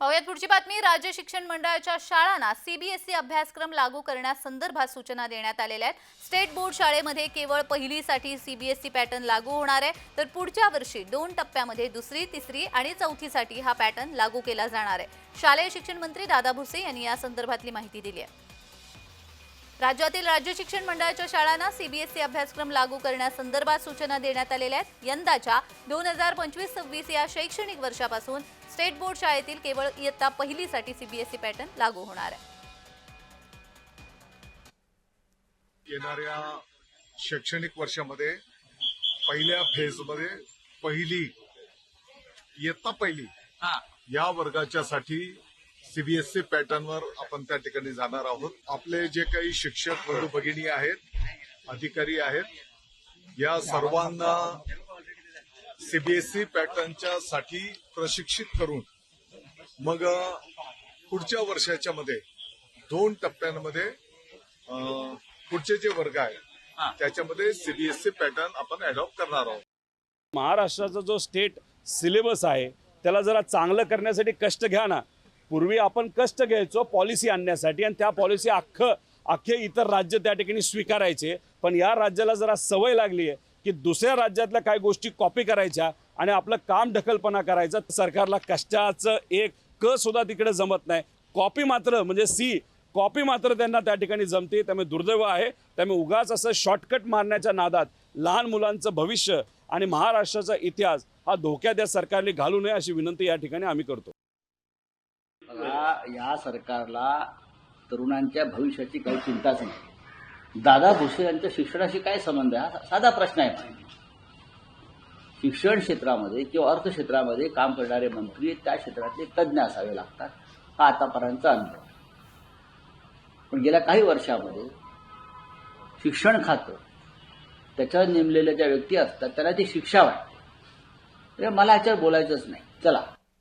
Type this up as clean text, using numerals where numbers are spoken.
पाहुयात पुढची बातमी। राज्य शिक्षण मंडळाच्या शाळांना सीबीएसई अभ्यासक्रम लागू करण्यासंदर्भात सूचना देण्यात आलेल्या आहेत। स्टेट बोर्ड शाळेमध्ये केवळ पहिलीसाठी सीबीएसई पॅटर्न लागू होणार आहे, तर पुढच्या वर्षी 2 टप्प्यामध्ये दुसरी, तिसरी आणि चौथीसाठी हा पॅटर्न लागू केला जाणार आहे। शालेय शिक्षण मंत्री दादा भुसे यांनी या संदर्भातली माहिती दिली आहे। राज्यातील राज्य शिक्षण मंडळाच्या शाळांना सीबीएसई अभ्यासक्रम लागू करण्यासंदर्भात सूचना देण्यात आलेल्या आहेत। यंदाच्या 2025-26 या शैक्षणिक वर्षापासून स्टेट बोर्ड शाळेतील केवळ इयत्ता पहिलीसाठी सीबीएसई पॅटर्न लागू होणार आहे। येणाऱ्या शैक्षणिक वर्षामध्ये पहिल्या फेजमध्ये पहिली इयत्ता पहिली या वर्गाच्यासाठी सीबीएसई पॅटर्नवर आपण त्या ठिकाणी जाणार आहोत। आपले जे काही शिक्षक बंधू भगिनी आहेत, अधिकारी आहेत, या सर्वांना सीबीएसई पॅटर्नच्या साठी प्रशिक्षित करून मग पुढच्या वर्षाच्या मध्ये 2 टप्प्यांमध्ये पुढचे जे वर्ग आहेत त्याच्यामध्ये सीबीएसई पॅटर्न आपण अडॉप्ट करणार आहोत। महाराष्ट्राचा जो स्टेट सिलेबस आहे त्याला जरा चांगलं करण्यासाठी कष्ट घ्या ना। पूर्वी आपण कष्ट घ्यायचो पॉलिसी आणण्यासाठी आणि त्या पॉलिसी अख्खे इतर राज्य त्या ठिकाणी स्वीकारायचे, पण या राज्याला जरा सवय लागली आहे की दुसऱ्या राज्यातल्या काही गोष्टी कॉपी करायच्या आणि आपलं काम ढकलपणा करायचा। सरकारला कष्टाचं एक क सुद्धा तिकडे जमत नाही, कॉपी मात्र म्हणजे कॉपी मात्र त्यांना त्या ठिकाणी जमते। त्यामुळे दुर्दैव आहे, त्यामुळे उगाच असं शॉर्टकट मारण्याच्या नादात लहान मुलांचं भविष्य आणि महाराष्ट्राचा इतिहास हा धोक्यात या सरकारने घालू नये अशी विनंती या ठिकाणी आम्ही करतो। या सरकारला तरुणांच्या भविष्याची काही चिंताच नाही। दादा भुसे यांच्या शिक्षणाशी काय संबंध आहे हा साधा प्रश्न आहे। शिक्षण क्षेत्रामध्ये किंवा अर्थ क्षेत्रामध्ये काम करणारे मंत्री त्या क्षेत्रातले तज्ज्ञ असावे लागतात, हा आतापर्यंतचा अनुभव। पण गेल्या काही वर्षामध्ये शिक्षण खातं त्याच्यावर नेमलेल्या ज्या व्यक्ती असतात त्यांना ती शिक्षा वाटते। मला याच्यावर बोलायचंच नाही। चला